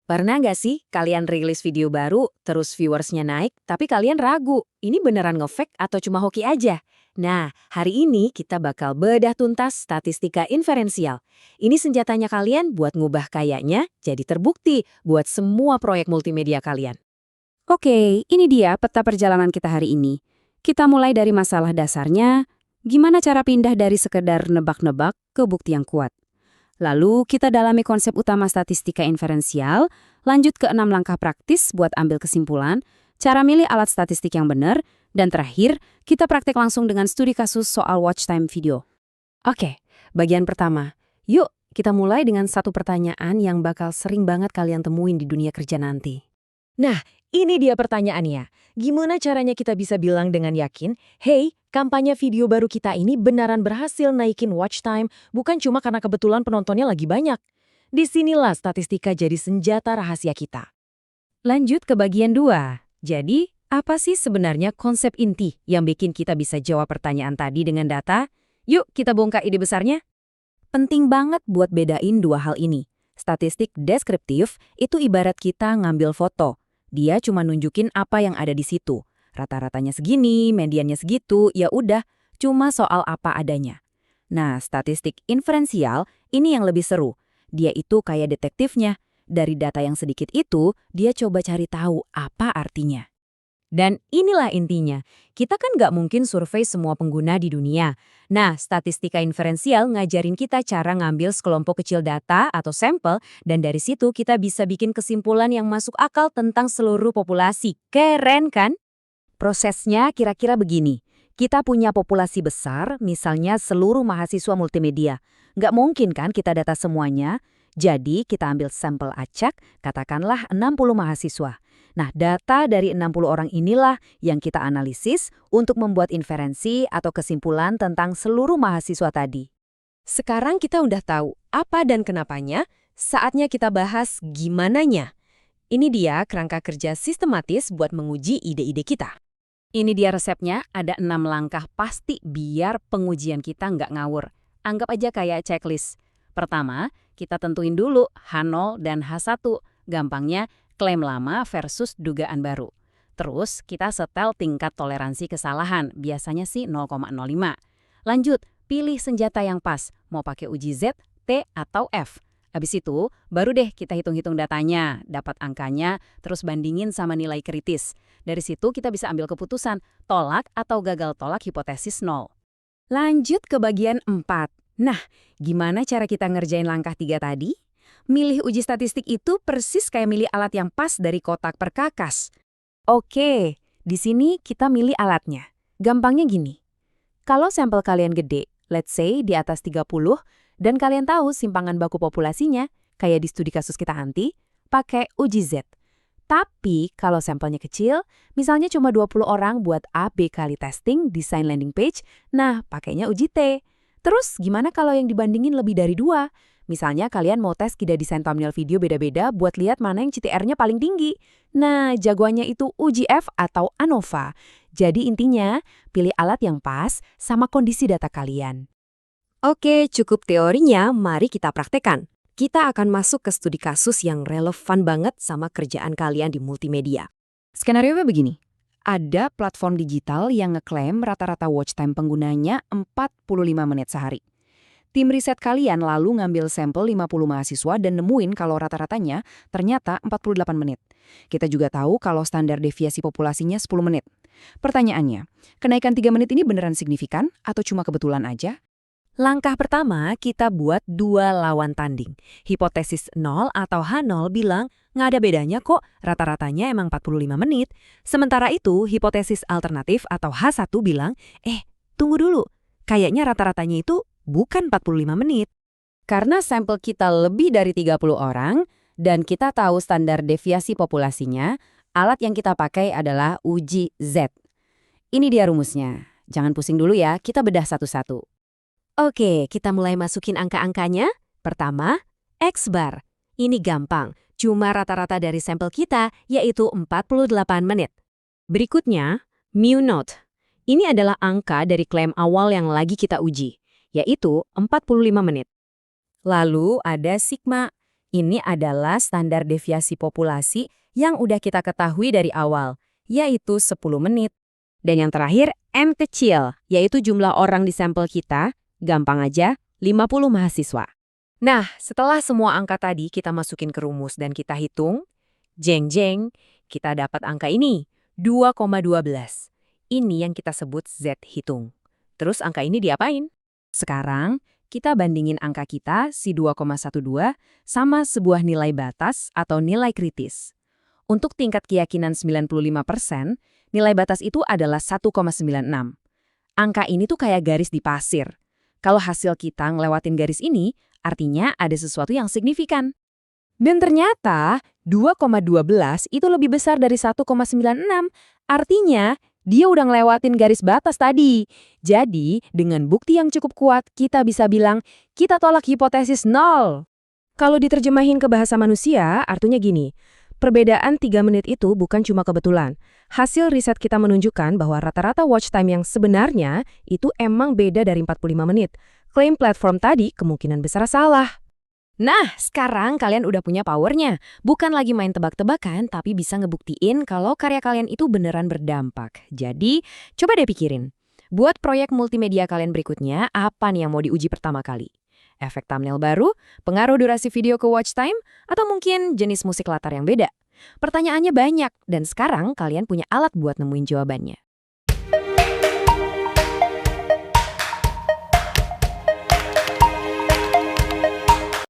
Pernah nggak sih kalian rilis video baru, terus viewersnya naik, tapi kalian ragu, ini beneran nge-fake atau cuma hoki aja? Nah, hari ini kita bakal bedah tuntas statistika inferensial. Ini senjatanya kalian buat ngubah kayaknya jadi terbukti buat semua proyek multimedia kalian. Oke, ini dia peta perjalanan kita hari ini. Kita mulai dari masalah dasarnya, gimana cara pindah dari sekedar nebak-nebak ke bukti yang kuat. Lalu kita dalami konsep utama statistika inferensial, lanjut ke 6 langkah praktis buat ambil kesimpulan, cara milih alat statistik yang benar, dan terakhir, kita praktek langsung dengan studi kasus soal watch time video. Oke, bagian pertama. Yuk, kita mulai dengan satu pertanyaan yang bakal sering banget kalian temuin di dunia kerja nanti. Nah, ini dia pertanyaannya. Gimana caranya kita bisa bilang dengan yakin, hey, kampanye video baru kita ini beneran berhasil naikin watch time, bukan cuma karena kebetulan penontonnya lagi banyak. Disinilah statistika jadi senjata rahasia kita. Lanjut ke bagian 2. Jadi, apa sih sebenarnya konsep inti yang bikin kita bisa jawab pertanyaan tadi dengan data? Yuk, kita bongkar ide besarnya. Penting banget buat bedain dua hal ini. Statistik deskriptif itu ibarat kita ngambil foto. Dia cuma nunjukin apa yang ada di situ. Rata-ratanya segini, mediannya segitu, ya udah, cuma soal apa adanya. Nah, statistik inferensial ini yang lebih seru. Dia itu kayak detektifnya. Dari data yang sedikit itu, dia coba cari tahu apa artinya. Dan inilah intinya, kita kan nggak mungkin survei semua pengguna di dunia. Nah, statistika inferensial ngajarin kita cara ngambil sekelompok kecil data atau sampel, dan dari situ kita bisa bikin kesimpulan yang masuk akal tentang seluruh populasi. Keren kan? Prosesnya kira-kira begini. Kita punya populasi besar, misalnya seluruh mahasiswa multimedia. Nggak mungkin kan kita data semuanya? Jadi kita ambil sampel acak, katakanlah 60 mahasiswa. Nah, data dari 60 orang inilah yang kita analisis untuk membuat inferensi atau kesimpulan tentang seluruh mahasiswa tadi. Sekarang kita udah tahu apa dan kenapanya, saatnya kita bahas gimananya. Ini dia kerangka kerja sistematis buat menguji ide-ide kita. Ini dia resepnya, ada 6 langkah pasti biar pengujian kita nggak ngawur. Anggap aja kayak checklist. Pertama, kita tentuin dulu H0 dan H1. Gampangnya, klaim lama versus dugaan baru. Terus, kita setel tingkat toleransi kesalahan, biasanya sih 0,05. Lanjut, pilih senjata yang pas, mau pakai uji Z, T, atau F. Habis itu, baru deh kita hitung-hitung datanya, dapat angkanya, terus bandingin sama nilai kritis. Dari situ kita bisa ambil keputusan, tolak atau gagal tolak hipotesis 0. Lanjut ke bagian 4. Nah, gimana cara kita ngerjain langkah 3 tadi? Milih uji statistik itu persis kayak milih alat yang pas dari kotak perkakas. Oke, di sini kita milih alatnya. Gampangnya gini. Kalau sampel kalian gede, let's say di atas 30, dan kalian tahu simpangan baku populasinya, kayak di studi kasus kita nanti, pakai uji Z. Tapi kalau sampelnya kecil, misalnya cuma 20 orang buat A/B kali testing desain landing page, nah pakainya uji T. Terus gimana kalau yang dibandingin lebih dari 2? Misalnya kalian mau tes kida desain thumbnail video beda-beda buat lihat mana yang CTR-nya paling tinggi. Nah, jagoannya itu uji F atau ANOVA. Jadi intinya, pilih alat yang pas sama kondisi data kalian. Oke, cukup teorinya, mari kita praktekkan. Kita akan masuk ke studi kasus yang relevan banget sama kerjaan kalian di multimedia. Skenario-nya begini. Ada platform digital yang ngeklaim rata-rata watch time penggunanya 45 menit sehari. Tim riset kalian lalu ngambil sampel 50 mahasiswa dan nemuin kalau rata-ratanya ternyata 48 menit. Kita juga tahu kalau standar deviasi populasinya 10 menit. Pertanyaannya, kenaikan 3 menit ini beneran signifikan atau cuma kebetulan aja? Langkah pertama, kita buat 2 lawan tanding. Hipotesis 0 atau H0 bilang, nggak ada bedanya kok, rata-ratanya emang 45 menit. Sementara itu, hipotesis alternatif atau H1 bilang, tunggu dulu, kayaknya rata-ratanya itu bukan 45 menit. Karena sampel kita lebih dari 30 orang, dan kita tahu standar deviasi populasinya, alat yang kita pakai adalah uji Z. Ini dia rumusnya. Jangan pusing dulu ya, kita bedah satu-satu. Oke, kita mulai masukin angka-angkanya. Pertama, X-bar. Ini gampang, cuma rata-rata dari sampel kita, yaitu 48 menit. Berikutnya, mu naught. Ini adalah angka dari klaim awal yang lagi kita uji, yaitu 45 menit. Lalu ada sigma. Ini adalah standar deviasi populasi yang udah kita ketahui dari awal, yaitu 10 menit. Dan yang terakhir, N kecil, yaitu jumlah orang di sampel kita, gampang aja, 50 mahasiswa. Nah, setelah semua angka tadi kita masukin ke rumus dan kita hitung, jeng-jeng, kita dapat angka ini, 2,12. Ini yang kita sebut Z hitung. Terus angka ini diapain? Sekarang, kita bandingin angka kita, si 2,12, sama sebuah nilai batas atau nilai kritis. Untuk tingkat keyakinan 95%, nilai batas itu adalah 1,96. Angka ini tuh kayak garis di pasir. Kalau hasil kita ngelewatin garis ini, artinya ada sesuatu yang signifikan. Dan ternyata 2,12 itu lebih besar dari 1,96. Artinya, dia udah ngelewatin garis batas tadi. Jadi, dengan bukti yang cukup kuat, kita bisa bilang, kita tolak hipotesis 0. Kalau diterjemahin ke bahasa manusia, artinya gini, perbedaan 3 menit itu bukan cuma kebetulan. Hasil riset kita menunjukkan bahwa rata-rata watch time yang sebenarnya itu emang beda dari 45 menit. Klaim platform tadi kemungkinan besar salah. Nah, sekarang kalian udah punya powernya. Bukan lagi main tebak-tebakan, tapi bisa ngebuktiin kalau karya kalian itu beneran berdampak. Jadi, coba deh pikirin. Buat proyek multimedia kalian berikutnya, apa nih yang mau diuji pertama kali? Efek thumbnail baru, pengaruh durasi video ke watch time, atau mungkin jenis musik latar yang beda? Pertanyaannya banyak, dan sekarang kalian punya alat buat nemuin jawabannya.